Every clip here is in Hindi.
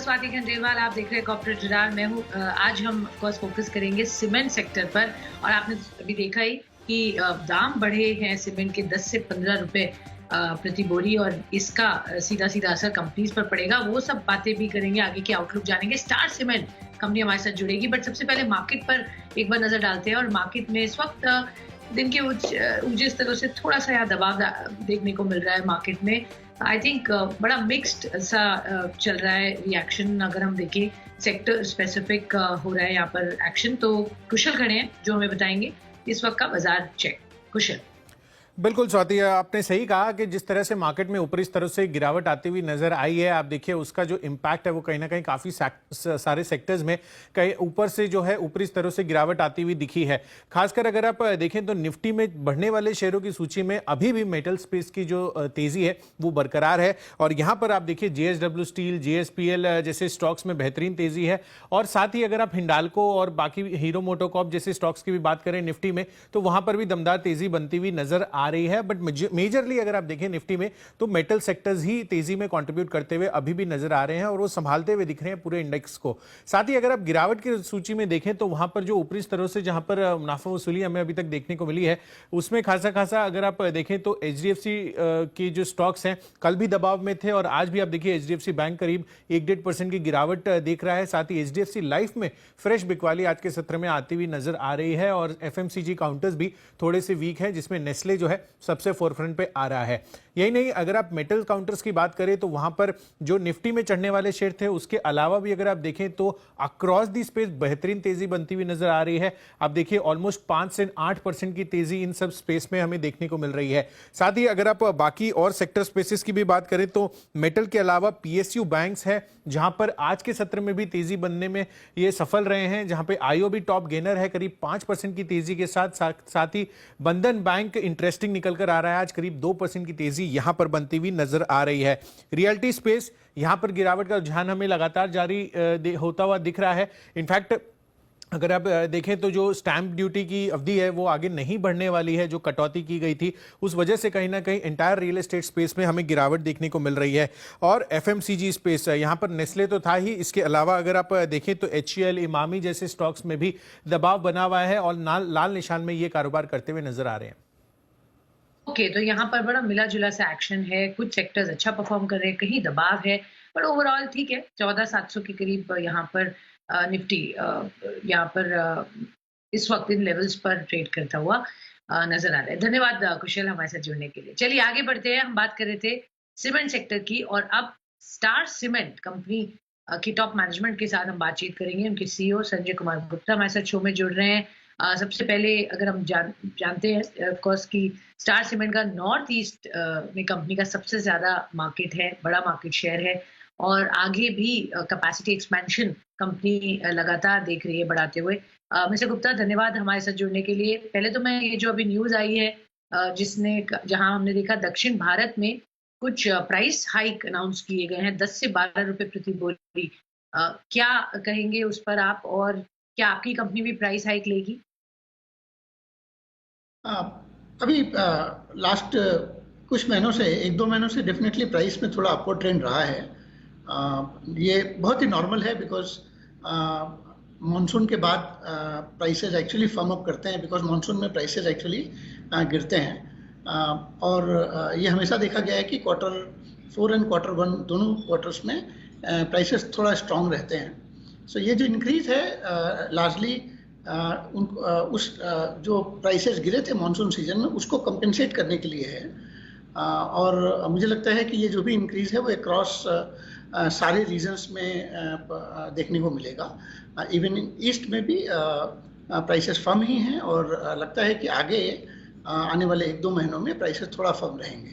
स्वाति खंडेलवाल, आप देख रहे हैं कॉर्पोरेट रडार। मैं हूँ। आज हम ऑफ कोर्स फोकस करेंगे सीमेंट सेक्टर पर। और आपने अभी देखा ही कि दाम बढ़े हैं सीमेंट के 10 से 15 रुपए प्रति बोरी, और इसका सीधा सीधा असर कंपनीज पर पड़ेगा। वो सब बातें भी करेंगे, आगे के आउटलुक जानेंगे। स्टार सीमेंट कंपनी हमारे साथ जुड़ेगी, बट सबसे पहले मार्केट पर एक बार नजर डालते हैं। और मार्केट में इस वक्त दिन के ऊंचे स्तरों से थोड़ा सा यहाँ दबाव देखने को मिल रहा है मार्केट में। आई थिंक बड़ा मिक्स्ड सा चल रहा है रिएक्शन। अगर हम देखें सेक्टर स्पेसिफिक हो रहा है यहाँ पर एक्शन। तो कुशल खड़े हैं जो हमें बताएंगे इस वक्त का बाजार चेक। कुशल। बिल्कुल स्वाति, आपने सही कहा कि जिस तरह से मार्केट में ऊपरी स्तरों से गिरावट आती हुई नजर आई है, आप देखिए उसका जो इम्पैक्ट है वो कहीं ना कहीं काफी सारे सेक्टर्स में कहीं ऊपर से जो है ऊपरी स्तरों से गिरावट आती हुई दिखी है। खासकर अगर आप देखें तो निफ्टी में बढ़ने वाले शेयरों की सूची में अभी भी मेटल स्पेस की जो तेजी है वो बरकरार है। और यहाँ पर आप देखिए JSW स्टील, JSPL जैसे स्टॉक्स में बेहतरीन तेजी है। और साथ ही अगर आप हिंडाल्को और बाकी हीरो मोटोकॉर्प जैसे स्टॉक्स की भी बात करें निफ्टी में, तो वहां पर भी दमदार तेजी बनती हुई नजर आ रही है। बट मेजरली अगर आप देखें निफ्टी में तो मेटल सेक्टर्स ही तेजी में कंट्रीब्यूट करते हुए अभी भी नजर आ रहे हैं और वो संभालते हुए दिख रहे हैं पूरे इंडेक्स को। साथ ही अगर आप गिरावट की सूची में देखें तो वहां पर जो ऊपरी स्तरों से जहां पर मुनाफा वसूली हमें अभी तक देखने को मिली है उसमें खासा अगर आप देखें तो HDFC की जो स्टॉक्स हैं कल भी दबाव में थे और आज भी आप देखिए HDFC बैंक करीब 1-1.5% की गिरावट देख रहा है। साथ ही HDFC लाइफ में फ्रेश बिकवाली आज के सत्र में आती हुई नजर आ रही है और FMCG काउंटर्स भी थोड़े से वीक है, जिसमें नेस्ले जो है सबसे फोरफ्रंट पे आ रहा है। यही नहीं, अगर आप मेटल काउंटर्स की बात करें तो वहां पर जो निफ्टी में चढ़ने वाले शेयर थे उसके अलावा भी अगर आप देखें तो अक्रॉस दी स्पेस बेहतरीन तेजी बनती हुई नजर आ रही है। आप देखिए ऑलमोस्ट 5 से 8% की तेजी इन सब स्पेस में हमें देखने को मिल रही है। साथ ही अगर आप बाकी और सेक्टर स्पेसेस की भी बात करें तो मेटल के अलावा PSU बैंक्स है जहां पर आज के सत्र में भी तेजी बनने में ये सफल रहे हैं, जहां पे IOB टॉप गेनर है करीब 5% की तेजी के साथ ही बंधन बैंक इंटरेस्टिंग निकल कर आ रहा है, आज करीब 2% की तेजी यहां पर बनती हुई नजर आ रही है। रियल्टी स्पेस यहां पर गिरावट का रुझान हमें लगातार जारी होता हुआ दिख रहा है। इनफैक्ट अगर आप देखें तो जो स्टैंप ड्यूटी की अवधि है वो आगे नहीं बढ़ने वाली है, जो कटौती की गई थी उस वजह से कहीं ना कहीं एंटायर रियल एस्टेट स्पेस में हमें गिरावट देखने को मिल रही है। और FMCG स्पेस यहाँ पर नेस्ले तो था ही, इसके अलावा अगर आप देखें तो HCL, इमामी जैसे स्टॉक्स में भी दबाव बना हुआ है और लाल निशान में ये कारोबार करते हुए नजर आ रहे हैं। ओके, तो यहाँ पर बड़ा मिला जुला सा एक्शन है। कुछ सेक्टर्स अच्छा परफॉर्म कर रहे हैं, कहीं दबाव है, पर ओवरऑल ठीक है। 14,700 के करीब यहाँ पर निफ्टी यहाँ पर इस वक्त इन लेवल्स पर ट्रेड करता हुआ नजर आ रहा है। धन्यवाद कुशल हमारे साथ जुड़ने के लिए। चलिए आगे बढ़ते हैं। हम बात कर रहे थे सीमेंट सेक्टर की और अब स्टार सीमेंट कंपनी की टॉप मैनेजमेंट के साथ हम बातचीत करेंगे। उनके CEO संजय कुमार गुप्ता हमारे साथ शो में जुड़ रहे हैं। सबसे पहले अगर हम जानते हैं ऑफ कोर्स की स्टार सीमेंट का नॉर्थ ईस्ट में कंपनी का सबसे ज्यादा मार्केट है, बड़ा मार्केट शेयर है और आगे भी कैपेसिटी एक्सपेंशन कंपनी लगातार देख रही है बढ़ाते हुए। मिस्टर गुप्ता, धन्यवाद हमारे साथ जुड़ने के लिए। पहले तो मैं ये जो अभी न्यूज आई है जहां हमने देखा दक्षिण भारत में कुछ प्राइस हाइक अनाउंस किए गए हैं 10 से 12 रुपए प्रति बोरी। क्या कहेंगे उस पर आप, और क्या आपकी कंपनी भी प्राइस हाइक लेगी? अभी लास्ट कुछ महीनों से 1-2 महीनों से डेफिनेटली प्राइस में थोड़ा अपवर्ड ट्रेंड रहा है। ये बहुत ही नॉर्मल है बिकॉज मानसून के बाद प्राइसेस एक्चुअली फर्म अप करते हैं, बिकॉज मानसून में प्राइसेस एक्चुअली गिरते हैं। और ये हमेशा देखा गया है कि Q4 एंड Q1 दोनों क्वार्टर्स में प्राइसेस थोड़ा स्ट्रॉन्ग रहते हैं। सो ये जो इंक्रीज है लार्जली उस जो प्राइसेस गिरे थे मानसून सीजन में उसको कंपेंसेट करने के लिए है। और मुझे लगता है कि ये जो भी इंक्रीज है वो अक्रॉस सारे रीजन्स में देखने को मिलेगा। इवन इन ईस्ट में भी प्राइसेस फर्म ही हैं और लगता है कि आगे आने वाले 1-2 महीनों में प्राइसेस थोड़ा फर्म रहेंगे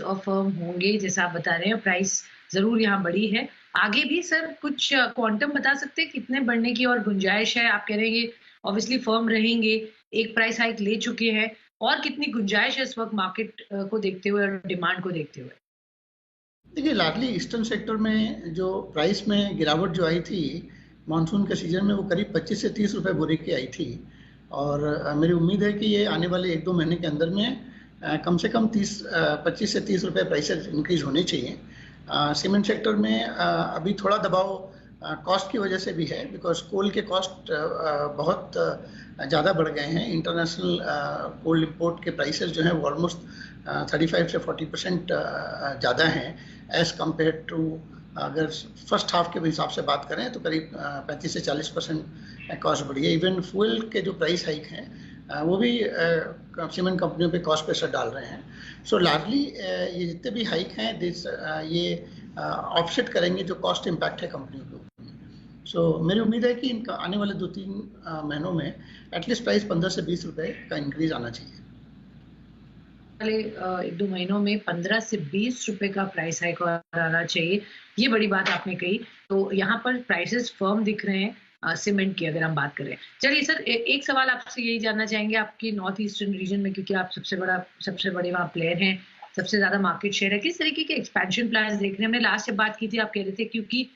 और फर्म होंगे। जैसा आप बता रहे हैं प्राइस जरूर यहाँ बढ़ी है। आगे भी सर कुछ क्वांटम बता सकते हैं कितने बढ़ने की और गुंजाइश है? आप कह रहे हैं ऑब्वियसली फर्म रहेंगे, एक प्राइस हाइक ले चुके हैं, और कितनी गुंजाइश है इस वक्त मार्केट को देखते हुए और डिमांड को देखते हुए? देखिए, लार्जली ईस्टर्न सेक्टर में जो प्राइस में गिरावट जो आई थी मानसून के सीजन में वो करीब 25 से 30 रुपए बोरी की आई थी। और मेरी उम्मीद है कि ये आने वाले 1-2 महीने के अंदर में कम से कम 25 से 30 रुपए प्राइसेस इंक्रीज होने चाहिए। सीमेंट सेक्टर में अभी थोड़ा दबाव कॉस्ट की वजह से भी है, बिकॉज कोल के कॉस्ट बहुत ज़्यादा बढ़ गए हैं। इंटरनेशनल कोल इंपोर्ट के प्राइसेस जो हैं वो ऑलमोस्ट 35 से 40% ज़्यादा हैं एज़ कम्पेयर टू, अगर फर्स्ट हाफ के हिसाब से बात करें तो करीब 35 से 40% कॉस्ट बढ़ी है। इवन फ्यूल के जो प्राइस हाइक हैं वो भी सीमेंट कंपनियों पे कॉस्ट प्रेशर डाल रहे हैं। सो लार्जली ये जितने भी हाइक हैं ये ऑफसेट करेंगे जो कॉस्ट इम्पैक्ट है कंपनियों के ऊपर। सो मेरी उम्मीद है कि इनका आने वाले 2-3 महीनों में एटलीस्ट प्राइस 15 से 20 रुपए का इंक्रीज आना चाहिए। वाले 1-2 महीनों में 15 से 20 रुपए का प्राइस हाइक आना चाहिए, ये बड़ी बात आपने कही। तो यहाँ पर प्राइसेस फर्म दिख रहे हैं सीमेंट की, अगर हम बात करें। चलिए सर, एक सवाल आपसे यही जानना चाहेंगे, आपकी नॉर्थ ईस्टर्न रीजन में, क्योंकि आप सबसे बड़े वहाँ प्लेयर हैं, सबसे ज्यादा मार्केट शेयर है, किस तरीके के एक्सपेंशन प्लान देख रहे हैं? हमने लास्ट जब बात की थी, आप कह रहे थे क्योंकि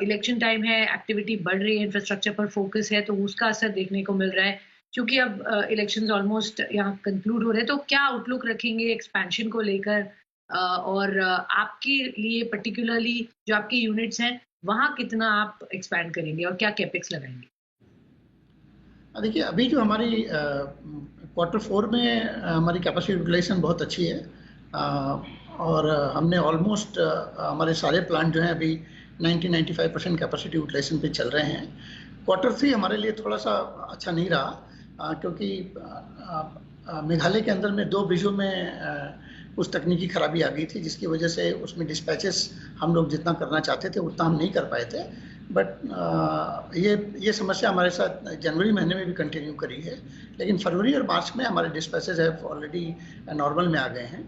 इलेक्शन टाइम है, एक्टिविटी बढ़ रही है, इंफ्रास्ट्रक्चर पर फोकस है, तो उसका असर देखने को मिल रहा है। क्योंकि अब इलेक्शंस ऑलमोस्ट यहाँ कंक्लूड हो रहे हैं, तो क्या आउटलुक रखेंगे एक्सपेंशन को लेकर, और आपके लिए पर्टिकुलरली जो आपकी यूनिट्स हैं वहाँ कितना आप एक्सपैंड करेंगे और क्या कैपेक्स लगाएंगे? देखिए, अभी जो हमारी Q4 में हमारी कैपेसिटी यूटिलाइजेशन बहुत अच्छी है, और हमने ऑलमोस्ट हमारे सारे प्लांट जो हैं अभी 90-95% कैपेसिटी यूटिलाइजेशन पे चल रहे हैं। Q3 हमारे लिए थोड़ा सा अच्छा नहीं रहा, क्योंकि मेघालय के अंदर में 2 ब्रिजों में कुछ तकनीकी खराबी आ गई थी, जिसकी वजह से उसमें डिस्पैचेस हम लोग जितना करना चाहते थे उतना हम नहीं कर पाए थे। बट ये समस्या हमारे साथ जनवरी महीने में भी कंटिन्यू करी है, लेकिन फरवरी और मार्च में हमारे डिस्पैचेस है ऑलरेडी नॉर्मल में आ गए हैं।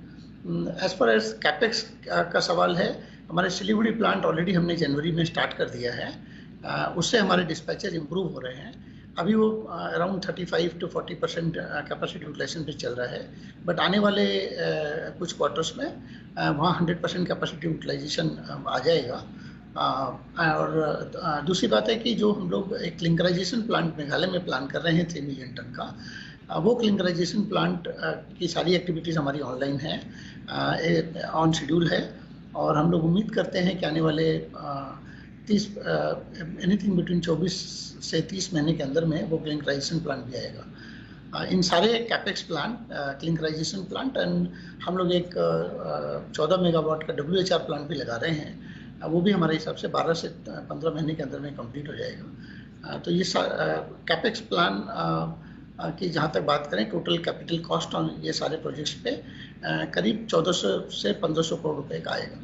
एज फार एज कैपेक्स का सवाल है, हमारे सिलीगुड़ी प्लांट ऑलरेडी हमने जनवरी में स्टार्ट कर दिया है, उससे हमारे डिस्पैचेस इंप्रूव हो रहे हैं। अभी वो अराउंड 35 to 40% कैपेसिटी यूटिलाइजेशन पे चल रहा है, बट आने वाले कुछ क्वार्टर्स में वहाँ 100% कैपेसिटी यूटिलाइजेशन आ जाएगा। और दूसरी बात है कि जो हम लोग एक क्लिंकराइजेशन प्लांट मेघालय में प्लान कर रहे हैं 3 मिलियन टन का, वो क्लिंकराइजेशन प्लांट की सारी एक्टिविटीज़ हमारी ऑनलाइन है, ऑन शेड्यूल है, और हम लोग उम्मीद करते हैं कि आने वाले एनीथिंग बिटवीन 24 से 30 महीने के अंदर में वो क्लिंकराइजेशन प्लांट भी आएगा। इन सारे कैपेक्स प्लांट, क्लिंकराइजेशन प्लांट, एंड हम लोग एक 14 मेगावाट का WHR प्लांट भी लगा रहे हैं, वो भी हमारे हिसाब से 12 से 15 महीने के अंदर में कंप्लीट हो जाएगा। तो ये कैपेक्स प्लान की जहाँ तक बात करें, टोटल कैपिटल कॉस्ट ऑन ये सारे प्रोजेक्ट्स पे करीब 1400 से 1500 करोड़ रुपए का आएगा।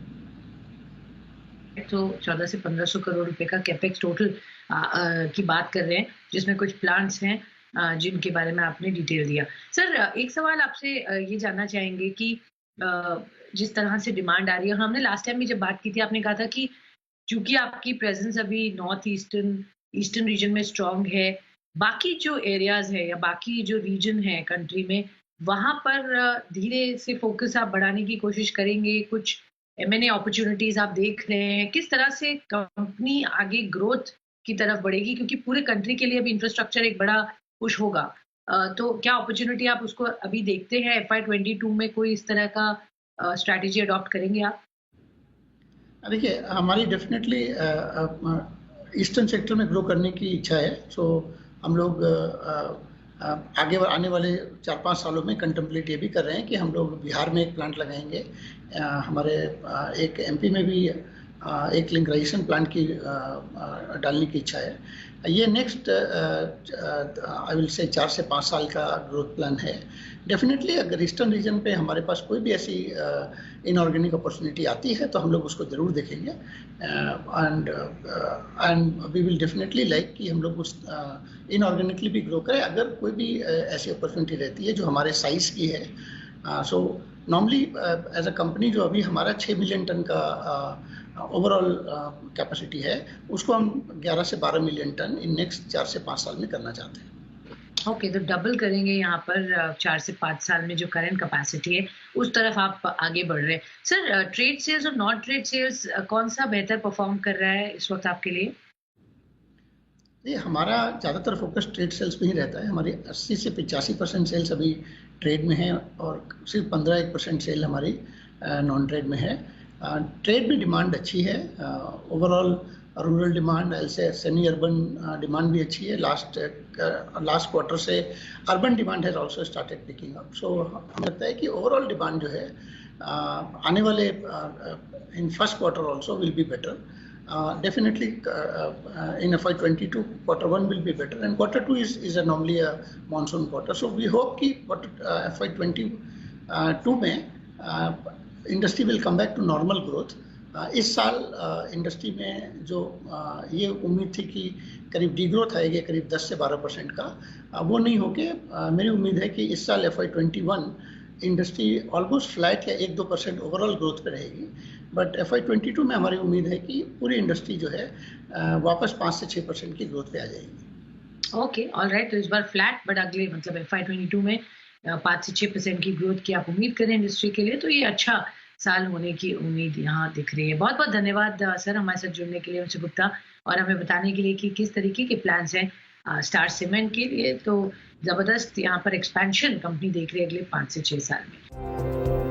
तो 14 से 1500 करोड़ रुपए का कैपेक्स टोटल की बात कर रहे हैं, जिसमें कुछ प्लांट्स हैं जिनके बारे में आपने डिटेल दिया। सर, एक सवाल आपसे ये जानना चाहेंगे कि जिस तरह से डिमांड आ रही है, हमने लास्ट टाइम भी जब बात की थी, आपने कहा था कि चूंकि आपकी प्रेजेंस अभी नॉर्थ ईस्टर्न रीजन में स्ट्रांग है, बाकी जो एरियाज है या बाकी जो रीजन है कंट्री में, वहां पर धीरे से फोकस आप बढ़ाने की कोशिश करेंगे? कुछ M&A अपॉर्चुनिटीज आप देख रहे हैं? किस तरह से कंपनी आगे ग्रोथ की तरफ बढ़ेगी, क्योंकि पूरे कंट्री के लिए अभी इंफ्रास्ट्रक्चर एक बड़ा पुश होगा, तो क्या अपॉर्चुनिटी आप उसको अभी देखते हैं? FY22 में कोई इस तरह का स्ट्रैटेजी अडॉप्ट करेंगे आप? देखिए, हमारी डेफिनेटली ईस्टर्न सेक्टर में ग्रो करने की इच्छा है। सो हम लोग आगे आने वाले 4-5 सालों में कंटेम्पलेट ये भी कर रहे हैं कि हम लोग बिहार में एक प्लांट लगाएंगे, हमारे एक MP में भी एक क्लिंकराइजेशन प्लांट की डालने की इच्छा है। ये नेक्स्ट आई विल से 4 से 5 साल का ग्रोथ प्लान है। डेफिनेटली अगर ईस्टर्न रीजन पे हमारे पास कोई भी ऐसी इनऑर्गेनिक अपॉर्चुनिटी आती है तो हम लोग उसको ज़रूर देखेंगे, and we will definitely like कि हम लोग उस इनऑर्गेनिकली भी ग्रो करें अगर कोई भी ऐसी अपॉर्चुनिटी रहती है जो हमारे साइज़ की है। So normally as a company जो अभी हमारा 6 मिलियन टन का ओवरऑल कैपेसिटी है, उसको हम 11 से 12 मिलियन टन इन नेक्स्ट 4 से 5 साल में करना चाहते हैं। ओके, तो डबल करेंगे यहाँ पर 4 से 5 साल में जो करंट कैपेसिटी है उस तरफ आप आगे बढ़ रहे हैं। सर, ट्रेड सेल्स और नॉन ट्रेड सेल्स कौन सा बेहतर परफॉर्म कर रहा है इस वक्त आपके लिए? ये हमारा ज़्यादातर फोकस ट्रेड सेल्स पे ही रहता है। हमारी 80 से 85% सेल्स अभी ट्रेड में है और सिर्फ 15-1% सेल हमारी नॉन ट्रेड में है। ट्रेड में डिमांड अच्छी है, ओवरऑल रूरल डिमांड ऐसे सेमी अर्बन डिमांड भी अच्छी है। लास्ट क्वार्टर से urban demand has also started picking up. So हमें लगता है कि ओवरऑल डिमांड जो है आने वाले in first quarter also will be better. Definitely in FY22 quarter 1 will be better and quarter 2 is normally a monsoon quarter. So we hope कि FY22 में industry will come back to normal growth. इस साल इंडस्ट्री में जो ये उम्मीद थी कि करीब डीग्रोथ आएगी करीब 10 से 12% का, वो नहीं होके मेरी उम्मीद है कि इस साल FY21 इंडस्ट्री ऑलमोस्ट फ्लैट या 1-2% ओवरऑल ग्रोथ पे रहेगी। बट FY22 में हमारी उम्मीद है कि पूरी इंडस्ट्री जो है वापस 5 से 6% की ग्रोथ पे आ जाएगी। Okay, alright. तो इस बार फ्लैट, बट अगले मतलब FY22 में 5 से 6% की ग्रोथ की आप उम्मीद करें इंडस्ट्री के लिए, तो ये अच्छा साल होने की उम्मीद यहाँ दिख रही है। बहुत बहुत धन्यवाद सर हमारे साथ जुड़ने के लिए मिस्टर गुप्ता, और हमें बताने के लिए कि किस तरीके के प्लान्स हैं स्टार सीमेंट के लिए। तो जबरदस्त यहाँ पर एक्सपेंशन कंपनी देख रही है अगले 5 से 6 साल में।